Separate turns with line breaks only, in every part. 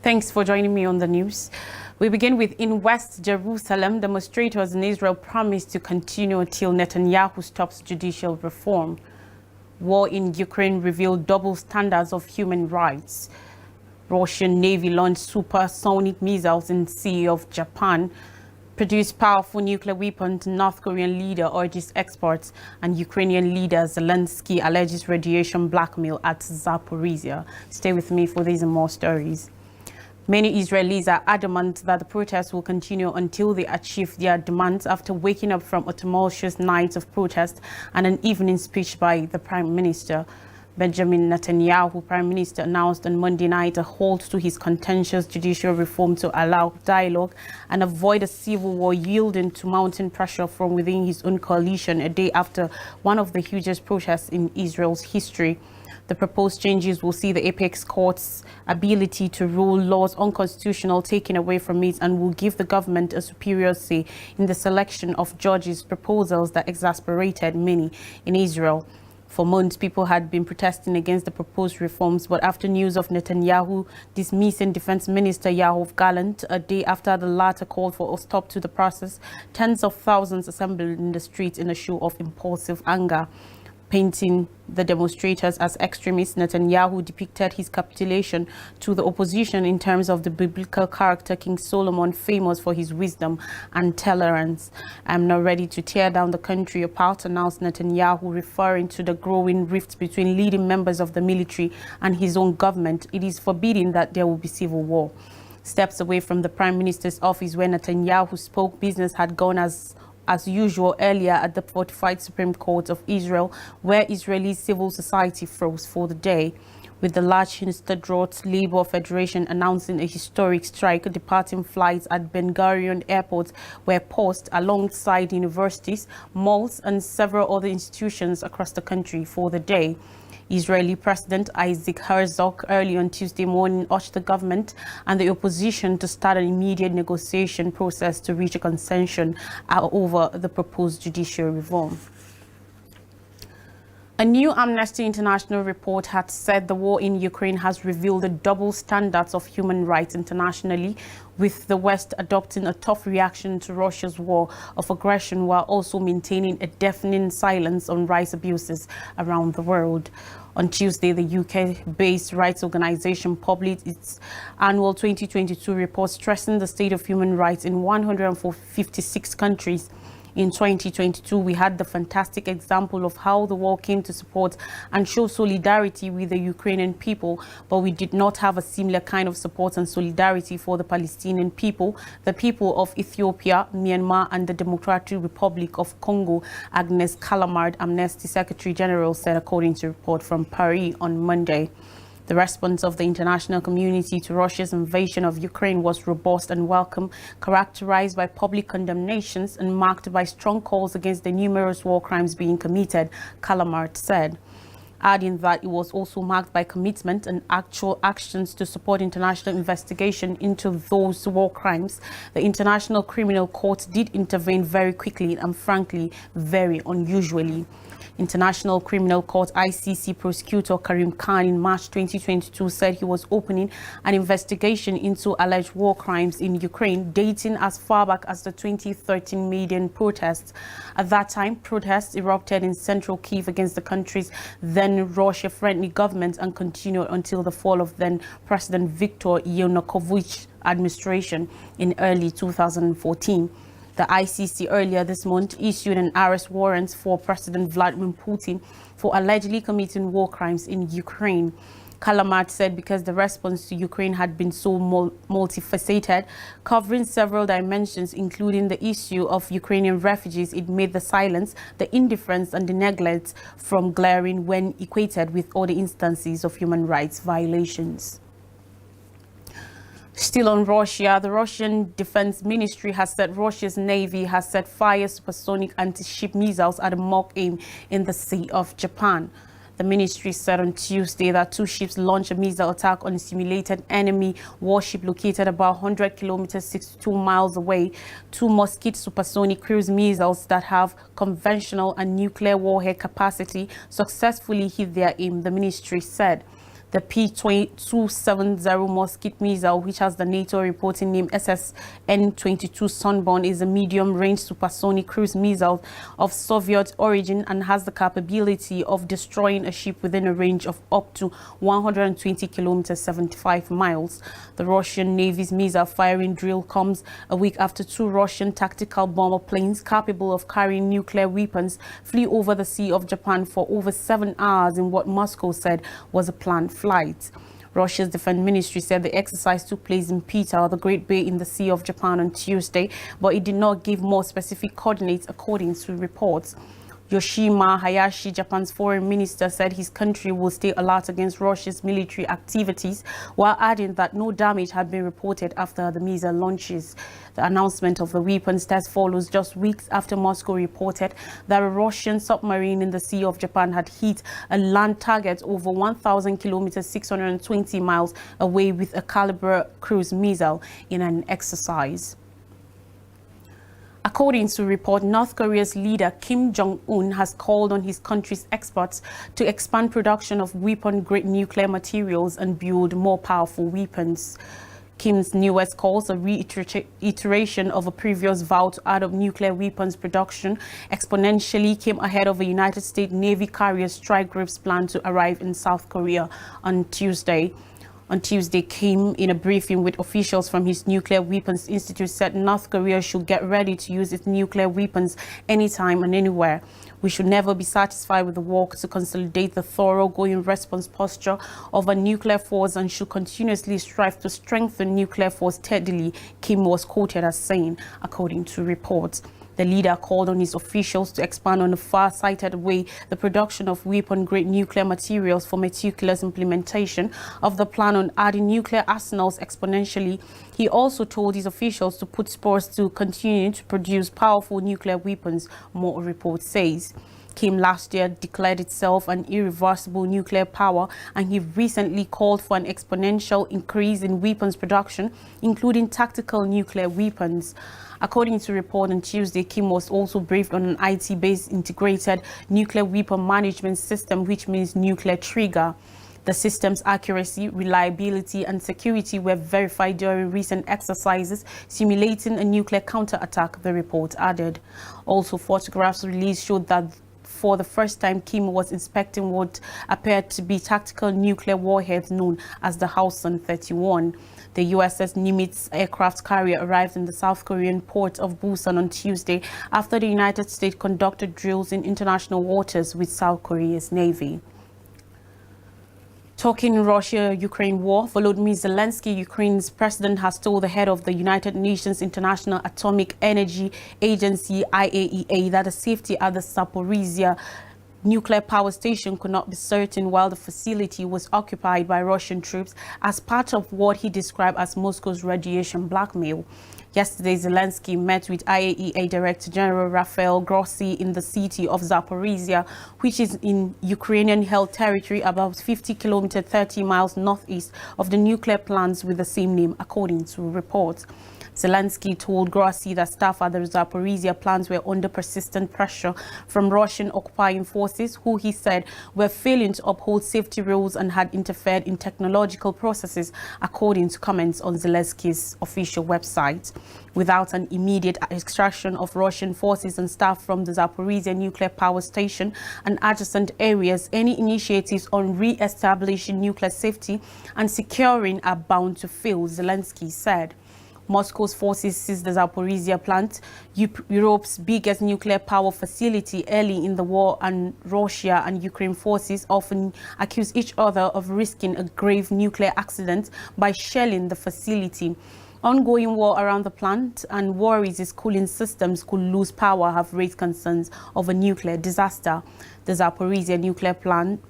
Thanks for joining me on the news. We begin with in West Jerusalem, demonstrators in Israel promise to continue until Netanyahu stops judicial reform. War in Ukraine revealed double standards of human rights. Russian Navy launched supersonic missiles in Sea of Japan. Produced powerful nuclear weapons, North Korean leader urges exports, and Ukrainian leader Zelensky alleges radiation blackmail at Zaporizhia. Stay with me for these and more stories. Many Israelis are adamant that the protests will continue until they achieve their demands after waking up from a tumultuous night of protest and an evening speech by the Prime Minister. Benjamin Netanyahu, Prime Minister, announced on Monday night a halt to his contentious judicial reform to allow dialogue and avoid a civil war, yielding to mounting pressure from within his own coalition a day after one of the hugest protests in Israel's history. The proposed changes will see the apex court's ability to rule laws unconstitutional taken away from it and will give the government a superior say in the selection of judges, proposals that exasperated many in Israel. For months, people had been protesting against the proposed reforms, but after news of Netanyahu dismissing Defense Minister Yoav Gallant a day after the latter called for a stop to the process, tens of thousands assembled in the streets in a show of impulsive anger. Painting the demonstrators as extremists, Netanyahu depicted his capitulation to the opposition in terms of the biblical character King Solomon, famous for his wisdom and tolerance. "I am now ready to tear down the country apart," announced Netanyahu, referring to the growing rifts between leading members of the military and his own government. It is forbidden that there will be civil war. Steps away from the Prime Minister's office where Netanyahu spoke, business had gone as usual earlier at the fortified Supreme Court of Israel, where Israeli civil society froze for the day. With the large Histadrut Labour Federation announcing a historic strike, departing flights at Ben Gurion Airport were paused alongside universities, malls and several other institutions across the country for the day. Israeli President Isaac Herzog early on Tuesday morning urged the government and the opposition to start an immediate negotiation process to reach a consensus over the proposed judicial reform. A new Amnesty International report had said the war in Ukraine has revealed the double standards of human rights internationally, with the West adopting a tough reaction to Russia's war of aggression while also maintaining a deafening silence on rights abuses around the world. On Tuesday, the UK-based rights organization published its annual 2022 report stressing the state of human rights in 156 countries. In 2022, we had the fantastic example of how the war came to support and show solidarity with the Ukrainian people, but we did not have a similar kind of support and solidarity for the Palestinian people, the people of Ethiopia, Myanmar, and the Democratic Republic of Congo, Agnes Callamard, Amnesty Secretary General, said, according to a report from Paris on Monday. The response of the international community to Russia's invasion of Ukraine was robust and welcome, characterized by public condemnations and marked by strong calls against the numerous war crimes being committed, Callamard said, adding that it was also marked by commitment and actual actions to support international investigation into those war crimes. The International Criminal Court did intervene very quickly and, frankly, very unusually. International Criminal Court ICC prosecutor Karim Khan in March 2022 said he was opening an investigation into alleged war crimes in Ukraine dating as far back as the 2013 Maidan protests. At that time, protests erupted in central Kyiv against the country's then Russia-friendly government and continued until the fall of then President Viktor Yanukovych's administration in early 2014. The ICC earlier this month issued an arrest warrant for President Vladimir Putin for allegedly committing war crimes in Ukraine. Callamard said because the response to Ukraine had been so multifaceted, covering several dimensions, including the issue of Ukrainian refugees, it made the silence, the indifference and the neglect from glaring when equated with other instances of human rights violations. Still on Russia, the Russian Defense Ministry has said Russia's Navy has set fire supersonic anti-ship missiles at a mock aim in the Sea of Japan. The ministry said on Tuesday that two ships launched a missile attack on a simulated enemy warship located about 100 kilometers 62 miles away. Two Moskit supersonic cruise missiles that have conventional and nuclear warhead capacity successfully hit their aim, the ministry said. The P-270 Mosquito missile, which has the NATO reporting name SSN-22 Sunburn, is a medium-range supersonic cruise missile of Soviet origin and has the capability of destroying a ship within a range of up to 120 kilometers, 75 miles. The Russian Navy's missile firing drill comes a week after 2 Russian tactical bomber planes capable of carrying nuclear weapons flew over the Sea of Japan for over 7 hours in what Moscow said was a planned flight. Russia's defense ministry said the exercise took place in Pita, the Great Bay in the Sea of Japan, on Tuesday, but it did not give more specific coordinates according to reports. Yoshima Hayashi, Japan's foreign minister, said his country will stay alert against Russia's military activities, while adding that no damage had been reported after the missile launches. The announcement of the weapons test follows just weeks after Moscow reported that a Russian submarine in the Sea of Japan had hit a land target over 1,000 kilometers, 620 miles away with a Kalibr cruise missile in an exercise. According to a report, North Korea's leader Kim Jong-un has called on his country's experts to expand production of weapon-grade nuclear materials and build more powerful weapons. Kim's newest calls, a reiteration of a previous vow to add up nuclear weapons production, exponentially came ahead of a United States Navy carrier strike group's plan to arrive in South Korea on Tuesday. On Tuesday, Kim, in a briefing with officials from his Nuclear Weapons Institute, said North Korea should get ready to use its nuclear weapons anytime and anywhere. We should never be satisfied with the work to consolidate the thoroughgoing response posture of a nuclear force and should continuously strive to strengthen nuclear force steadily, Kim was quoted as saying, according to reports. The leader called on his officials to expand on a far-sighted way the production of weapon-grade nuclear materials for meticulous implementation of the plan on adding nuclear arsenals exponentially. He also told his officials to put spurs to continue to produce powerful nuclear weapons, more report says. Kim last year declared itself an irreversible nuclear power, and he recently called for an exponential increase in weapons production, including tactical nuclear weapons. According to a report on Tuesday, Kim was also briefed on an IT-based integrated nuclear weapon management system, which means nuclear trigger. The system's accuracy, reliability, and security were verified during recent exercises simulating a nuclear counterattack, the report added. Also, photographs released showed that for the first time, Kim was inspecting what appeared to be tactical nuclear warheads known as the Hwasong 31. The USS Nimitz aircraft carrier arrived in the South Korean port of Busan on Tuesday after the United States conducted drills in international waters with South Korea's Navy. Talking Russia-Ukraine war, Volodymyr Zelensky, Ukraine's president, has told the head of the United Nations International Atomic Energy Agency, IAEA, that the safety at the Zaporizhzhia nuclear power station could not be certain while the facility was occupied by Russian troops as part of what he described as Moscow's radiation blackmail. Yesterday, Zelensky met with IAEA Director General Rafael Grossi in the city of Zaporizhzhia, which is in Ukrainian-held territory about 50 kilometers, 30 miles northeast of the nuclear plants with the same name, according to reports. Zelensky told Grossi that staff at the Zaporizhzhia plants were under persistent pressure from Russian occupying forces, who he said were failing to uphold safety rules and had interfered in technological processes, according to comments on Zelensky's official website. Without an immediate extraction of Russian forces and staff from the Zaporizhzhia nuclear power station and adjacent areas, any initiatives on re-establishing nuclear safety and securing are bound to fail, Zelensky said. Moscow's forces seized the Zaporizhzhia plant, Europe's biggest nuclear power facility, early in the war, and Russia and Ukraine forces often accuse each other of risking a grave nuclear accident by shelling the facility. Ongoing war around the plant and worries its cooling systems could lose power have raised concerns of a nuclear disaster. The Zaporizhzhia nuclear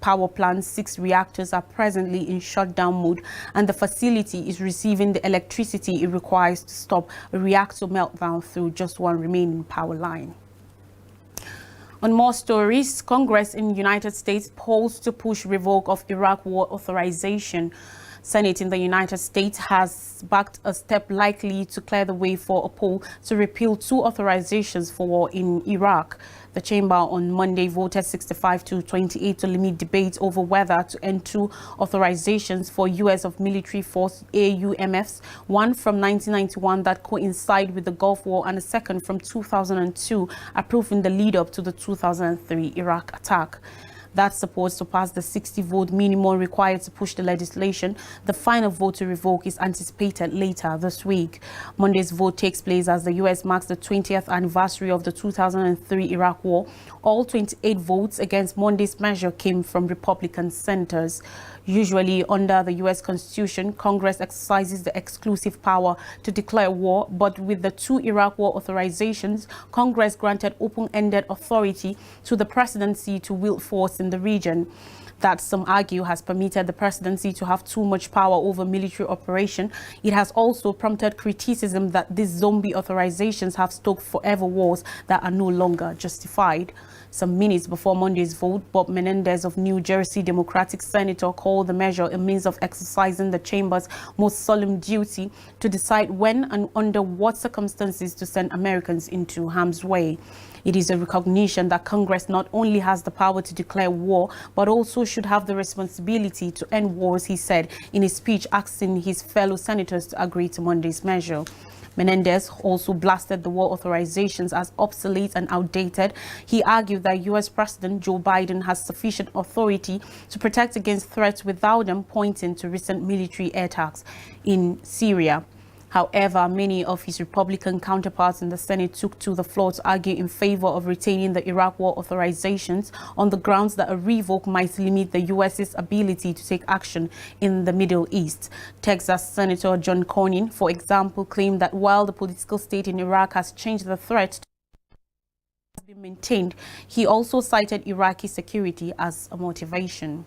power plant's 6 reactors are presently in shutdown mode, and the facility is receiving the electricity it requires to stop a reactor meltdown through just one remaining power line. On more stories, Congress in the United States polls to push revoke of Iraq war authorization. Senate in the United States has backed a step likely to clear the way for a poll to repeal 2 authorizations for war in Iraq. The chamber on Monday voted 65 to 28 to limit debate over whether to end 2 authorizations for U.S. of military force AUMFs, one from 1991 that coincided with the Gulf War and a second from 2002, approved in the lead-up to the 2003 Iraq attack. That's supposed to pass the 60-vote minimum required to push the legislation. The final vote to revoke is anticipated later this week. Monday's vote takes place as the U.S. marks the 20th anniversary of the 2003 Iraq War. All 28 votes against Monday's measure came from Republican senators. Usually, under the U.S. Constitution, Congress exercises the exclusive power to declare war, but with the 2 Iraq War authorizations, Congress granted open-ended authority to the presidency to wield force in the region. That, some argue, has permitted the presidency to have too much power over military operation. It has also prompted criticism that these zombie authorizations have stoked forever wars that are no longer justified. Some minutes before Monday's vote, Bob Menendez of New Jersey, Democratic senator, called the measure a means of exercising the chamber's most solemn duty to decide when and under what circumstances to send Americans into harm's way. It is a recognition that Congress not only has the power to declare war, but also should have the responsibility to end wars, he said in a speech asking his fellow senators to agree to Monday's measure. Menendez also blasted the war authorizations as obsolete and outdated. He argued that U.S. President Joe Biden has sufficient authority to protect against threats without them, pointing to recent military air attacks in Syria. However, many of his Republican counterparts in the Senate took to the floor to argue in favor of retaining the Iraq war authorizations on the grounds that a revoke might limit the U.S.'s ability to take action in the Middle East. Texas Senator John Cornyn, for example, claimed that while the political state in Iraq has changed, the threat has been maintained. He also cited Iraqi security as a motivation.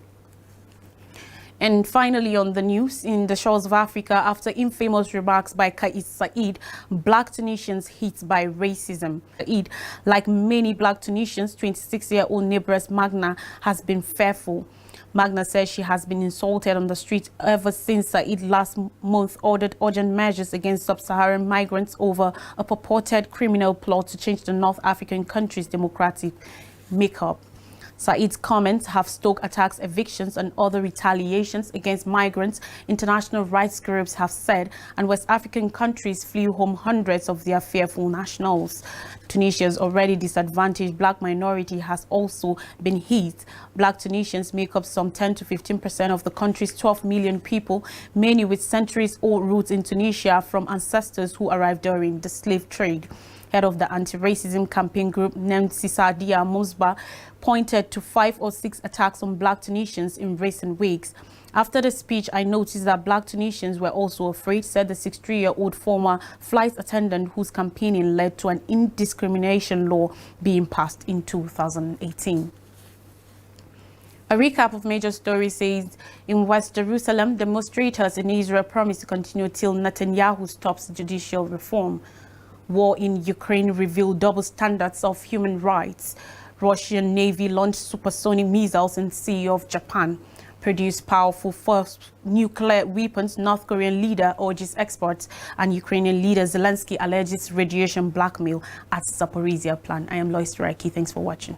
And finally, on the news, in the shores of Africa, after infamous remarks by Kais Saied, black Tunisians hit by racism. Saied, like many black Tunisians, 26-year-old Nebres Magna has been fearful. Magna says she has been insulted on the street ever since Saied last month ordered urgent measures against sub-Saharan migrants over a purported criminal plot to change the North African country's democratic makeup. Saied's comments have stoked attacks, evictions, and other retaliations against migrants, international rights groups have said, and West African countries flew home hundreds of their fearful nationals. Tunisia's already disadvantaged black minority has also been hit. Black Tunisians make up some 10 to 15% of the country's 12 million people, many with centuries-old roots in Tunisia from ancestors who arrived during the slave trade. Head of the anti-racism campaign group named Sisadia Musba pointed to 5 or 6 attacks on black Tunisians in recent weeks. After the speech, I noticed that black Tunisians were also afraid, said the 63-year-old former flight attendant whose campaigning led to an indiscrimination law being passed in 2018. A recap of major stories says in West Jerusalem, demonstrators in Israel promise to continue till Netanyahu stops judicial reform. War in Ukraine revealed double standards of human rights. Russian Navy launched supersonic missiles in Sea of Japan. Produced powerful first nuclear weapons, North Korean leader urges exports, and Ukrainian leader Zelensky alleges radiation blackmail at Zaporizhzhia plant. I am Lois Turaki. Thanks for watching.